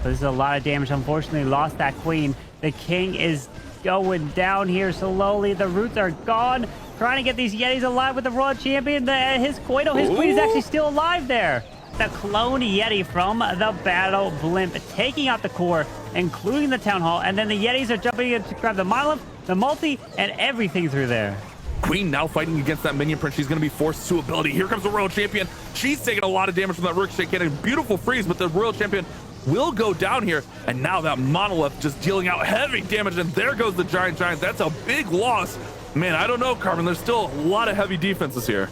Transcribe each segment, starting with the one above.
So this is a lot of damage. Unfortunately, lost that queen. The king is going down here slowly. The roots are gone. Trying to get these Yetis alive with the Royal Champion. His queen is actually still alive there. The clone Yeti from the battle blimp taking out the core, including the town hall. And then the Yetis are jumping in to grab the monolith, the multi, and everything through there. Queen now fighting against that minion prince. She's going to be forced to ability. Here comes the Royal Champion. She's taking a lot of damage from that ricochet cannon. Beautiful freeze, but the Royal Champion will go down here. And now that monolith just dealing out heavy damage. And there goes the giant. That's a big loss. Man, I don't know, Carmen. There's still a lot of heavy defenses here.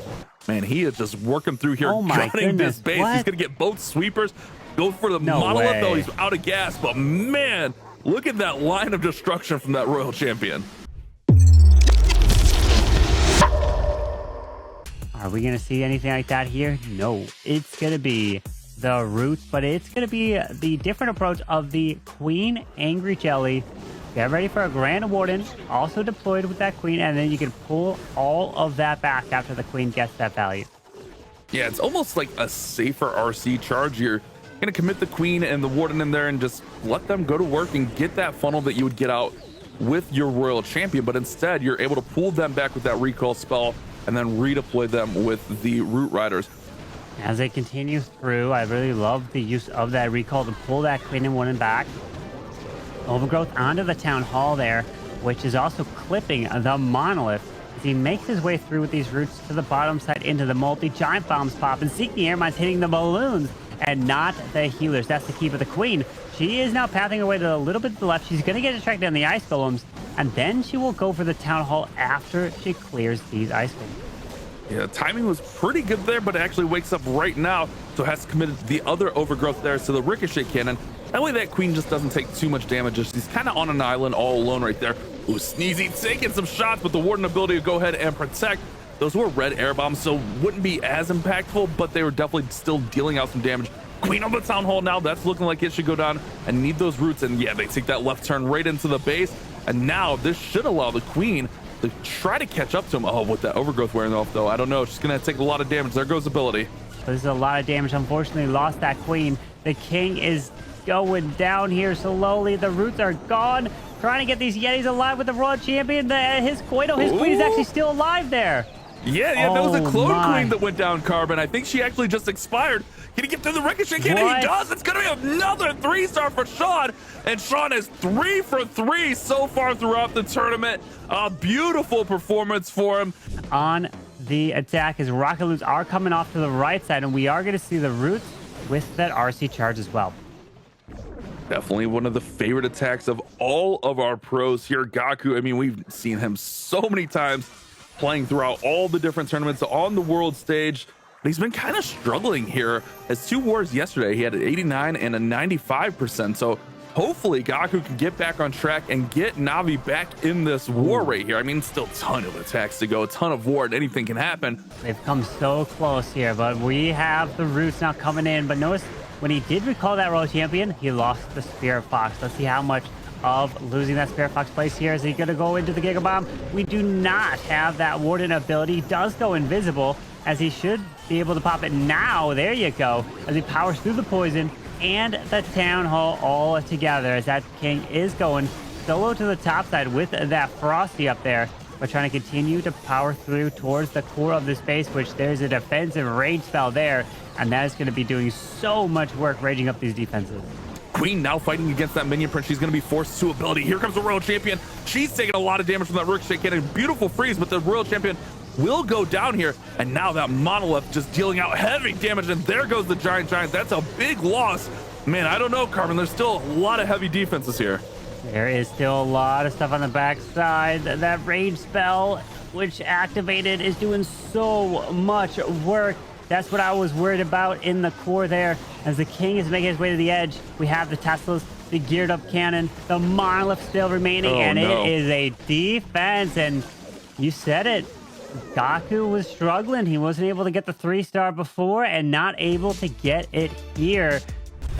Man, he is just working through here, gunning this base. What? He's going to get both sweepers. Go for the monolith, though. He's out of gas. But man, look at that line of destruction from that Royal Champion. Are we going to see anything like that here? No. It's going to be the roots, but it's going to be the different approach of the Queen Angry Jelly. Get ready for a Grand Warden, also deployed with that queen, and then you can pull all of that back after the queen gets that value. Yeah, it's almost like a safer RC charge. You're going to commit the queen and the warden in there and just let them go to work and get that funnel that you would get out with your Royal Champion, but instead you're able to pull them back with that recall spell and then redeploy them with the Root Riders. As they continue through, I really love the use of that recall to pull that queen and warden back. Overgrowth onto the town hall there, which is also clipping the monolith as he makes his way through with these roots to the bottom side into the multi. Giant bombs pop and Seeking Airmines hitting the balloons and not the healers. That's the key for the queen. She is now pathing her way to a little bit to the left. She's going to get distracted on the ice golems, and then she will go for the town hall after she clears these ice golems. Yeah, timing was pretty good there, but it actually wakes up right now, so has committed the other overgrowth there to the ricochet cannon. That way that queen just doesn't take too much damage. She's kind of on an island all alone right there. Ooh, Sneezy taking some shots, but the warden ability to go ahead and protect. Those were red air bombs, so wouldn't be as impactful, but they were definitely still dealing out some damage. Queen on the town hall now. That's looking like it should go down and need those roots. And yeah, they take that left turn right into the base. And now this should allow the queen to try to catch up to him. Oh, with that overgrowth wearing off, though, I don't know. She's going to take a lot of damage. There goes ability. This is a lot of damage. Unfortunately, lost that queen. The king is going down here slowly. The roots are gone. Trying to get these Yetis alive with the Royal Champion. His queen is actually still alive there. Yeah, that was a clone queen that went down, Carbon. I think she actually just expired. Can he get through the ricochet cannon? He does. It's going to be another 3-star for Sean. And Sean is 3 for 3 so far throughout the tournament. A beautiful performance for him. On the attack, his rocket loops are coming off to the right side, and we are going to see the roots with that RC charge as well. Definitely one of the favorite attacks of all of our pros here. Gaku, I mean, we've seen him so many times playing throughout all the different tournaments on the world stage. But he's been kind of struggling here. His 2 wars yesterday, he had an 89 and a 95%. So hopefully Gaku can get back on track and get Navi back in this war right here. I mean, still a ton of attacks to go, a ton of war, and anything can happen. They've come so close here, but we have the roots now coming in. But notice when he did recall that Royal Champion, he lost the Spirit Fox. Let's see how much of losing that Spirit Fox place here. Is he going to go into the Giga Bomb? We do not have that Warden ability. He does go invisible, as he should be able to pop it now. There you go. As he powers through the poison and the town hall all together, as that king is going solo to the top side with that Frosty up there, but trying to continue to power through towards the core of this base, which there's a defensive rage spell there, and that is going to be doing so much work raging up these defenses. Queen now fighting against that minion prince. She's going to be forced to ability. Here comes the Royal Champion. She's taking a lot of damage from that ricochet cannon. Beautiful freeze, but the Royal Champion will go down here. And now that monolith just dealing out heavy damage. And there goes the giant. That's a big loss. Man, I don't know, Carmen. There's still a lot of heavy defenses here. There is still a lot of stuff on the backside. That rage spell, which activated, is doing so much work. That's what I was worried about in the core there. As the king is making his way to the edge, we have the Teslas, the geared up cannon, the monolith still remaining, and it is a defense. And you said it, Gaku was struggling. He wasn't able to get the 3-star before and not able to get it here.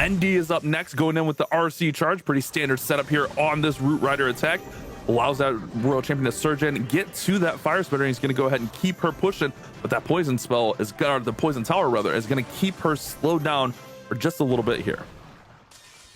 ND is up next, going in with the RC charge. Pretty standard setup here on this Root Rider attack. Allows that Royal Champion to surge in and get to that fire spitter. He's going to go ahead and keep her pushing, but that poison spell is gonna, the poison tower rather, is going to keep her slowed down for just a little bit here.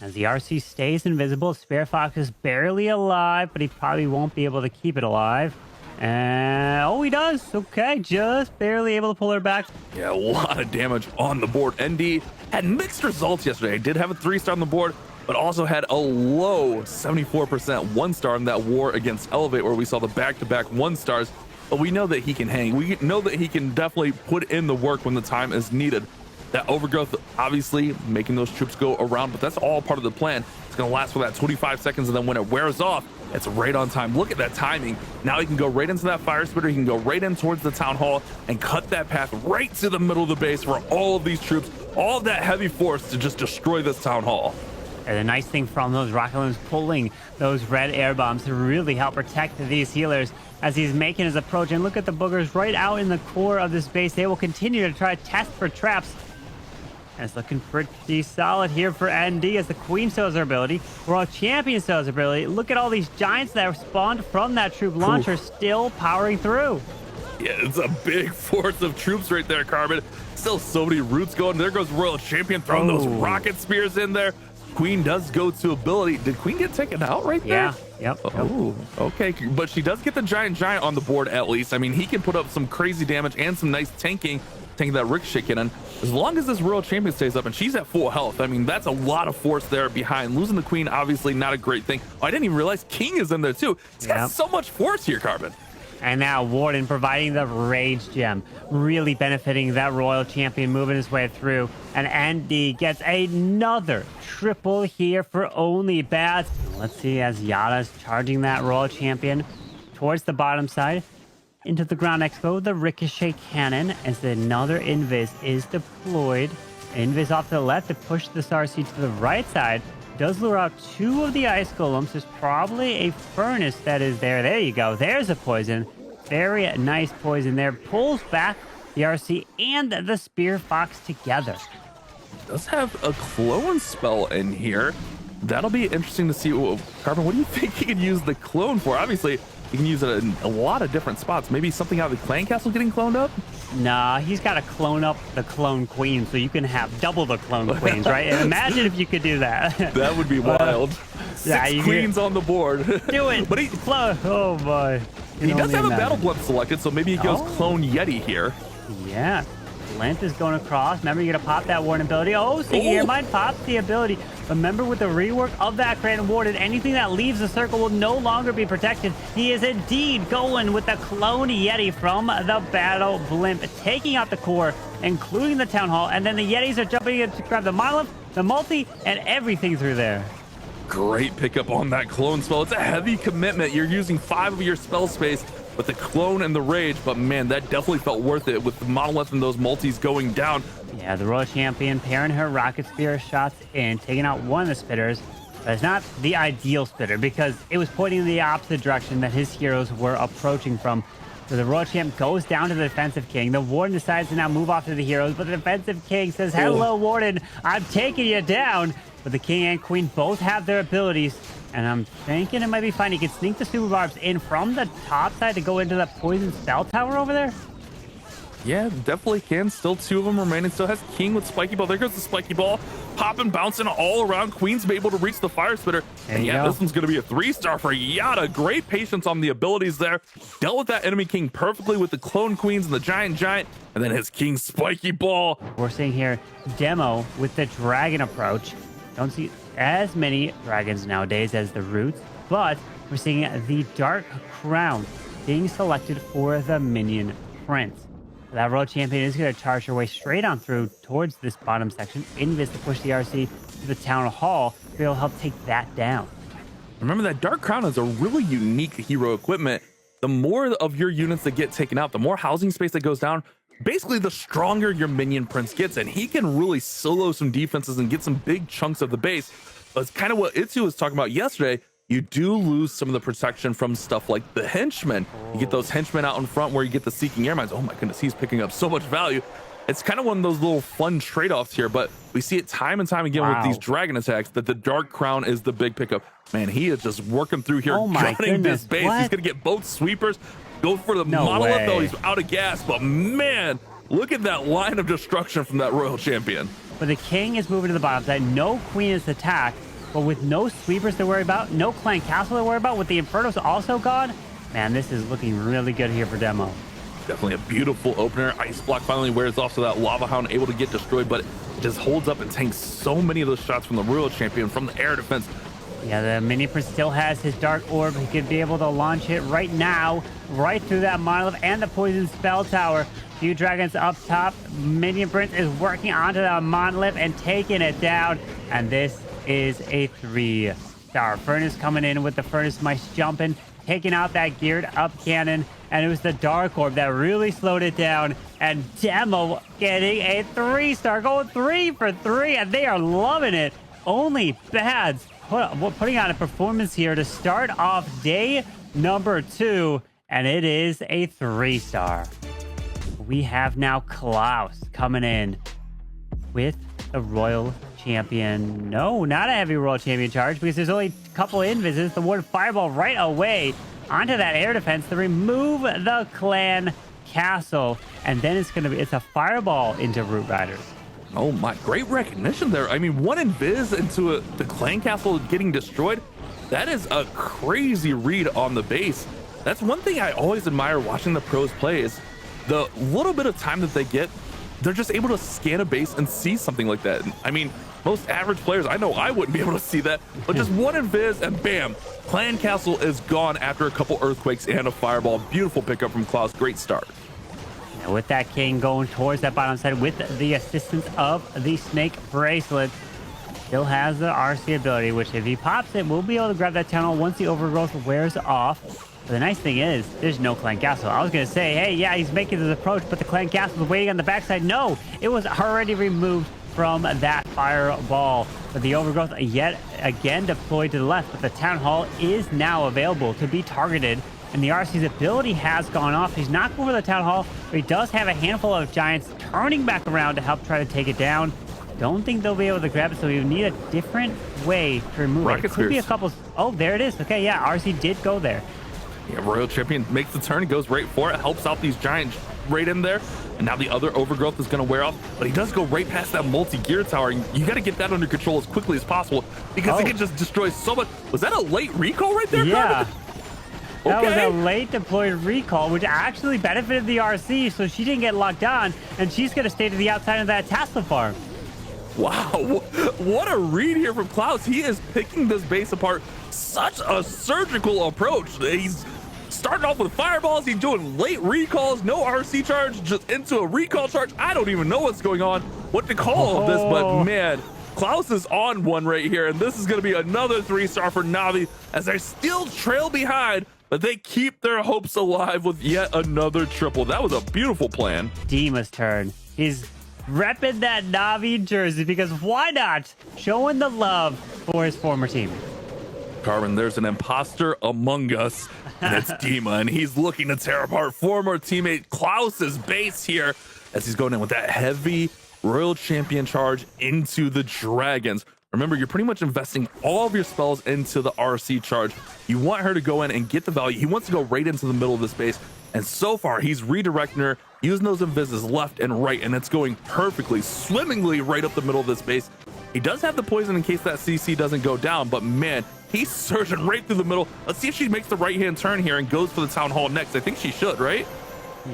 As the RC stays invisible, Spirit Fox is barely alive, but he probably won't be able to keep it alive. And oh, he does. Okay, just barely able to pull her back. Yeah, a lot of damage on the board. ND had mixed results yesterday. Did have a 3-star on the board, but also had a low 74% 1-star in that war against Elevate, where we saw the back-to-back 1-stars. But we know that he can hang. We know that he can definitely put in the work when the time is needed. That overgrowth, obviously, making those troops go around, but that's all part of the plan. It's going to last for that 25 seconds, and then when it wears off, it's right on time. Look at that timing. Now he can go right into that fire spitter. He can go right in towards the town hall and cut that path right to the middle of the base for all of these troops, all of that heavy force to just destroy this town hall. And the nice thing from those rocket balloons pulling those red air bombs to really help protect these healers as he's making his approach. And look at the boogers right out in the core of this base. They will continue to try to test for traps. And it's looking pretty solid here for ND as the Queen shows her ability. World Champion shows her ability. Look at all these giants that spawned from that troop launcher still powering through. Yeah, it's a big force of troops right there, Carbon. Still so many roots going. There goes Royal Champion throwing those rocket spears in there. Queen does go to ability. Did Queen get taken out right there? Yeah, yep. Oh, okay. But she does get the giant on the board at least. I mean, he can put up some crazy damage and some nice tanking that ricochet cannon. As long as this Royal Champion stays up and she's at full health, I mean, that's a lot of force there behind. Losing the Queen, obviously not a great thing. Oh, I didn't even realize King is in there too. He's got so much force here, Carbon. And now Warden providing the Rage Gem, really benefiting that Royal Champion moving his way through. And Andy gets another triple here for only bad. Let's see as Yatta's charging that Royal Champion towards the bottom side. Into the ground expo, the Ricochet Cannon as another Invis is deployed. Invis off to the left to push this RC to the right side. Does lure out 2 of the ice golems. There's probably a furnace that is there. There you go. There's a poison. Very nice poison there. Pulls back the RC and the Spear Fox together. Does have a clone spell in here. That'll be interesting to see. Carbon, what do you think he could use the clone for? Obviously, you can use it in a lot of different spots. Maybe something out of the clan castle getting cloned up? Nah, he's got to clone up the clone queen so you can have double the clone queens, right? And imagine if you could do that. That would be wild. Six queens on the board. Do it. But oh my. He does have a battle blimp selected, so maybe he goes clone Yeti here. Yeah. Blimp is going across. Remember, you're going to pop that Warden ability. Oh, Sneaky Ear might pop the ability. Remember, with the rework of that Grand Warden, anything that leaves the circle will no longer be protected. He is indeed going with the Clone Yeti from the Battle Blimp, taking out the core, including the Town Hall, and then the Yetis are jumping in to grab the monolith, the multi, and everything through there. Great pickup on that clone spell. It's a heavy commitment. You're using 5 of your spell space with the clone and the rage, but man, that definitely felt worth it with the monolith and those multis going down. Yeah, the Royal Champion pairing her rocket spear shots in, taking out one of the spitters. But it's not the ideal spitter because it was pointing in the opposite direction that his heroes were approaching from. So the Royal Champ goes down to the defensive king. The Warden decides to now move off to the heroes, but the defensive king says, "Hello, Warden, I'm taking you down." But the king and queen both have their abilities, and I'm thinking it might be fine. He can sneak the super barbs in from the top side to go into that poison spell tower over there. Yeah, definitely can. Still 2 of them remaining. Still has King with Spiky Ball. There goes the Spiky Ball. Popping, bouncing all around. Queen's able to reach the Fire Spitter. And yeah, this one's going to be a 3-star for Yatta. Great patience on the abilities there. Dealt with that enemy King perfectly with the Clone Queens and the Giant. And then his King's Spiky Ball. We're seeing here Demo with the Dragon approach. Don't see as many dragons nowadays as the Roots, but we're seeing the Dark Crown being selected for the Minion Prince. That Royal Champion is going to charge her way straight on through towards this bottom section. Invis to push the RC to the Town Hall to be able to help take that down. Remember that Dark Crown is a really unique hero equipment. The more of your units that get taken out, the more housing space that goes down, basically the stronger your Minion Prince gets, and he can really solo some defenses and get some big chunks of the base. But it's kind of what Itsu was talking about yesterday. You do lose some of the protection from stuff like the henchmen. You get those henchmen out in front where you get the Seeking Air Mines. Oh my goodness, he's picking up so much value. It's kind of one of those little fun trade-offs here, but we see it time and time again with these dragon attacks that the Dark Crown is the big pickup. Man, he is just working through here, gunning this base. He's going to get both sweepers, go for the monolith, though he's out of gas, but man, look at that line of destruction from that Royal Champion. But the king is moving to the bottom side. No queen is attacked. but with no sweepers to worry about, no clan castle to worry about, with the Infernos also gone, man, this is looking really good here for Demo. Definitely a beautiful opener. Ice block finally wears off, so that lava hound able to get destroyed, but it just holds up and tanks so many of those shots from the Royal Champion, from the air defense. Yeah, the Mini Prince still has his Dark Orb. He could be able to launch it right now, right through that Monolith and the Poison Spell Tower. Few dragons up top. Minion Prince is working onto that Monolith and taking it down. And this is a 3-star. Furnace coming in with the Furnace Mice jumping, taking out that geared up cannon. And it was the Dark Orb that really slowed it down. And Demo getting a 3-star, going 3 for 3. And they are loving it. Only Bads putting on a performance here to start off day number 2. And it is a 3-star. We have now Claus coming in with the Royal Champion. No, not a heavy Royal Champion charge, because there's only a couple invises. The Ward Fireball right away onto that air defense to remove the clan castle. And then it's a Fireball into Root Riders. Oh my, great recognition there. I mean, one invis into the clan castle getting destroyed. That is a crazy read on the base. That's one thing I always admire watching the pros play, is the little bit of time that they get, they're just able to scan a base and see something like that. I mean, most average players, I know I wouldn't be able to see that, but just one invis and bam, clan castle is gone after a couple earthquakes and a fireball. Beautiful pickup from Claus. Great start. Now with that king going towards that bottom side with the assistance of the snake bracelet, still has the RC ability, which if he pops it, we'll be able to grab that tunnel once the overgrowth wears off. But the nice thing is, there's no clan castle. I was going to say, hey, yeah, he's making this approach, but the clan castle is waiting on the backside. No, it was already removed from that fireball. But the overgrowth yet again deployed to the left, but the town hall is now available to be targeted. And the RC's ability has gone off. He's not going for the town hall, but he does have a handful of giants turning back around to help try to take it down. Don't think they'll be able to grab it, so we need a different way to remove it. It could be a couple. Oh, there it is. Okay, yeah, RC did go there. Yeah, Royal Champion makes the turn, goes right for it, helps out these giants right in there. And now the other overgrowth is going to wear off, but he does go right past that multi-gear tower. You got to get that under control as quickly as possible, because it can just destroy so much. Was that a late recall right there, Yeah. Carmen? That Okay. was a late deployed recall, which actually benefited the RC, so she didn't get locked on, and she's going to stay to the outside of that Tesla farm. Wow, what a read here from Claus. He is picking this base apart. Such a surgical approach. He's starting off with fireballs. He's doing late recalls, no RC charge, just into a recall charge. I don't even know what's going on, what to call of this, but man, Claus is on one right here, and this is going to be another 3-star for Navi, as they still trail behind, but they keep their hopes alive with yet another triple. That was a beautiful plan. Dima's turn. He's repping that Navi jersey, because why not? Showing the love for his former team. Carmen, there's an imposter among us, and it's Dima, and he's looking to tear apart former teammate Klaus's base here, as he's going in with that heavy Royal Champion charge into the dragons. Remember, you're pretty much investing all of your spells into the RC charge. You want her to go in and get the value. He wants to go right into the middle of this base, and so far he's redirecting her, using those invises left and right, and it's going perfectly, swimmingly right up the middle of this base. He does have the poison in case that CC doesn't go down, but man, he's surging right through the middle. Let's see if she makes the right-hand turn here and goes for the town hall next. I think she should, right?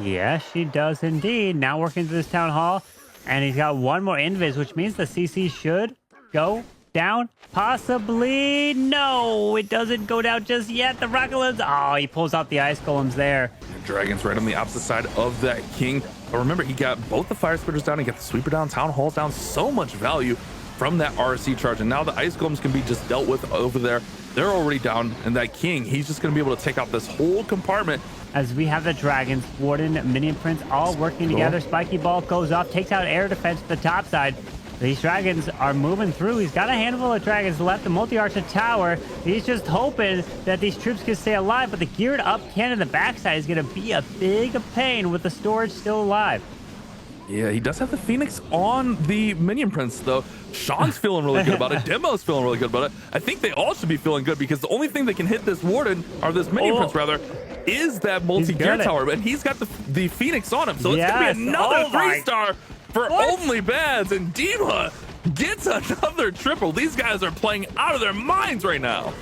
Yes, she does indeed. Now working through this town hall, and he's got one more invis, which means the CC should go down. Possibly. No, it doesn't go down just yet. The rocket golems. Oh, he pulls out the ice golems there. Dragons right on the opposite side of that king. But remember, he got both the fire spitters down, he got the sweeper down, town hall down. So much value from that RC charge, and now the ice golems can be just dealt with over there. They're already down, and that king, he's just going to be able to take out this whole compartment. As we have the dragons, Warden, Minion Prince all working together. Spiky ball goes off, takes out air defense to the top side. These dragons are moving through. He's got a handful of dragons left, the multi-archer tower. He's just hoping that these troops can stay alive, but the geared up cannon in the backside is going to be a big pain with the storage still alive. Yeah, he does have the Phoenix on the Minion Prince, though. Sean's feeling really good about it. Demo's feeling really good about it. I think they all should be feeling good, because the only thing that can hit this Warden, or this Minion Prince, rather, is that multi-gear tower. And he's got the Phoenix on him, so it's going to be another 3-star for only Bads. And Dima, Gets another triple. These guys are playing out of their minds right now.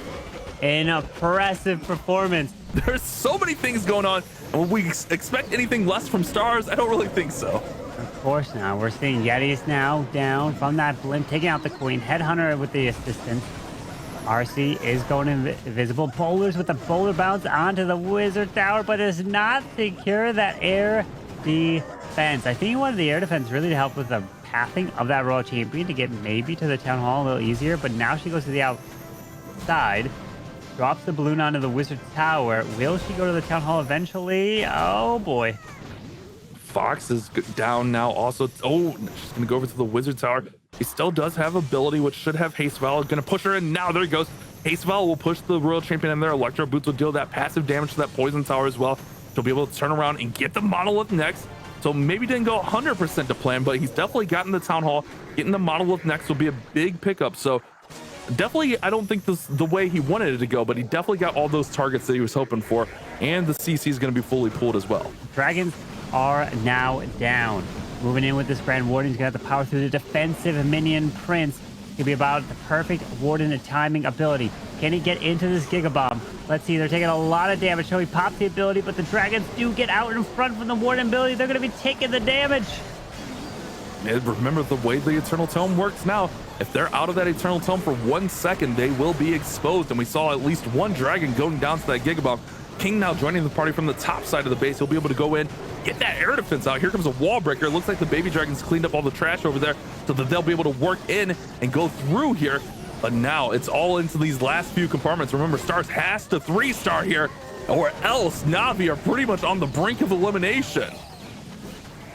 An impressive performance. There's so many things going on. And will we expect anything less from Stars? I don't really think so. Of course not. We're seeing Yetis now down from that blimp, taking out the Queen. Headhunter with the assistance. RC is going invisible. Bowlers with the bowler bounce onto the Wizard Tower, but does not secure that air defense. I think he wanted the air defense really to help with the pathing of that Royal Champion to get maybe to the Town Hall a little easier, but now she goes to the outside. Drops the balloon onto the Wizard Tower. Will she go to the Town Hall eventually? Oh, boy. Fox is down now also. Oh, she's going to go over to the Wizard Tower. He still does have ability, which should have Haste Valve. Going to push her in now. There he goes. Haste Valve will push the Royal Champion in there. Electro Boots will deal that passive damage to that Poison Tower as well. She'll be able to turn around and get the Monolith next. So maybe didn't go 100% to plan, but he's definitely gotten the Town Hall. Getting the Monolith next will be a big pickup. So definitely, I don't think this the way he wanted it to go, but he definitely got all those targets that he was hoping for. And the CC is going to be fully pulled as well. Dragons are now down. Moving in with this Grand Warden, he's going to have to power through the defensive minion Prince. It'll be about the perfect Warden and timing ability. Can he get into this Giga Bomb? Let's see, they're taking a lot of damage. So he pops the ability, but the Dragons do get out in front from the Warden ability. They're going to be taking the damage. And remember the way the Eternal Tome works now. If they're out of that Eternal Tome for 1 second, they will be exposed. And we saw at least one Dragon going down to that Giga Bomb. King now joining the party from the top side of the base. He'll be able to go in, get that air defense out. Here comes a wall breaker. It looks like the baby dragons cleaned up all the trash over there so that they'll be able to work in and go through here. But now it's all into these last few compartments. Remember, Stars has to 3-star here, or else Na'Vi are pretty much on the brink of elimination.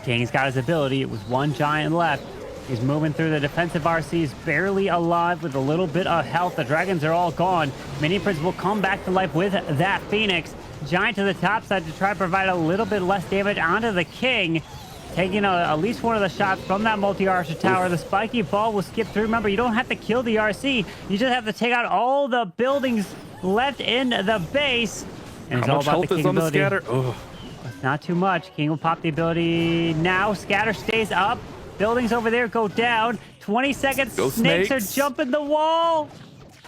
King's got his ability. It was one giant left. He's moving through the defensive RCs, barely alive with a little bit of health. The Dragons are all gone. Mini Prince will come back to life with that Phoenix. Giant to the top side to try to provide a little bit less damage onto the King. Taking at least one of the shots from that multi-archer tower. The spiky ball will skip through. Remember, you don't have to kill the RC. You just have to take out all the buildings left in the base. And How much health is on the scatter? Ugh. Not too much. King will pop the ability now. Scatter stays up. Buildings over there go down. 20 seconds. Go snakes are snakes. jumping the wall.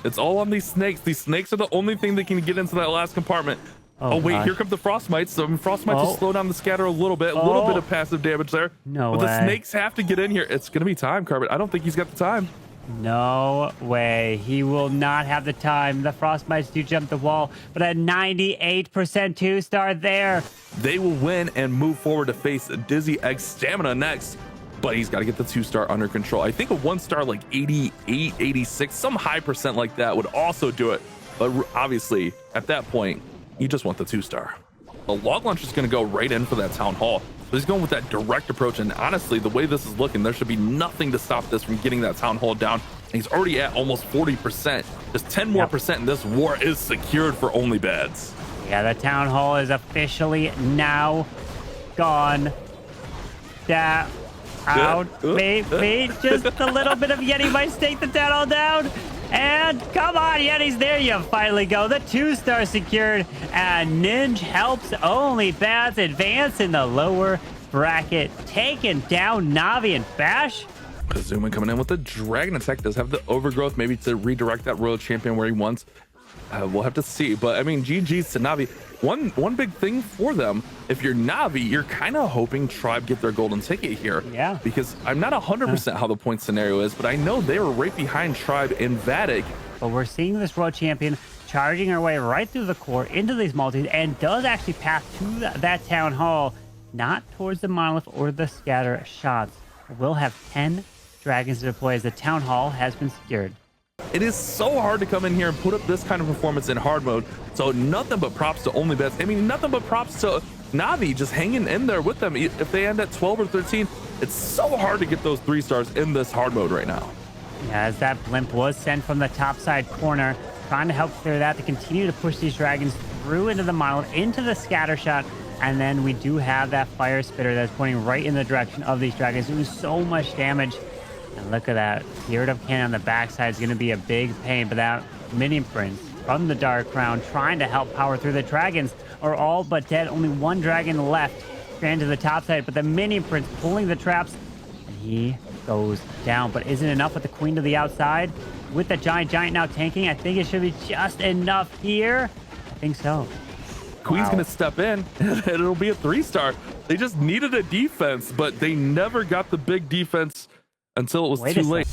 It's all on these snakes. These snakes are the only thing that can get into that last compartment. Oh wait, gosh. Here come the Frostmites. So Frostmites will slow down the scatter a little bit. A little bit of passive damage there. No but way. the snakes have to get in here. It's going to be time, Carpet. I don't think he's got the time. No way. He will not have the time. The Frostmites do jump the wall, but a 98% 2-star there. They will win and move forward to face Dizzy Egg Stamina next. But he's got to get the 2-star under control. I think a 1-star like 88, 86, some high percent like that would also do it. But obviously, at that point, you just want the 2-star. The log launcher is going to go right in for that Town Hall. So he's going with that direct approach. And honestly, the way this is looking, there should be nothing to stop this from getting that Town Hall down. And he's already at almost 40%. Just 10 more percent, and this war is secured for only beds. Yeah, the Town Hall is officially now gone. That out. Maybe just a little bit of Yeti might take the Town Hall down. And come on, Yetis, there you finally go. The 2-star secured, and Ninja helps only Bats advance in the lower bracket, taking down Na'Vi and Bash. Azuma coming in with the Dragon Attack. Does have the overgrowth, maybe to redirect that Royal Champion where he wants. We'll have to see. But I mean, GG's to Na'Vi. One big thing for them, if you're Na'Vi, you're kind of hoping Tribe get their golden ticket here. Yeah. Because I'm not 100% how the point scenario is, but I know they were right behind Tribe in Vatic. But we're seeing this Royal Champion charging her way right through the core into these multis, and does actually pass to that Town Hall, not towards the Monolith or the scatter shots. We'll have 10 Dragons to deploy as the Town Hall has been secured. It is so hard to come in here and put up this kind of performance in hard mode. So nothing but props to only bets. I mean, nothing but props to Na'Vi just hanging in there with them. If they end at 12 or 13, it's so hard to get those 3-stars in this hard mode right now. Yeah, as that blimp was sent from the top side corner, trying to help clear that to continue to push these dragons through into the Monolith, into the scatter shot. And then we do have that fire spitter that's pointing right in the direction of these dragons, doing so much damage. And look at that. Teared up cannon on the backside is going to be a big pain, but that Minion Prince from the Dark Crown trying to help power through. The dragons are all but dead. Only one dragon left. Ran to the top side, but the Minion Prince pulling the traps, and he goes down. But is it enough with the queen to the outside? With the giant now tanking, I think it should be just enough here. I think so. Queen's gonna step in and it'll be a 3-star. They just needed a defense, but they never got the big defense until it was too late.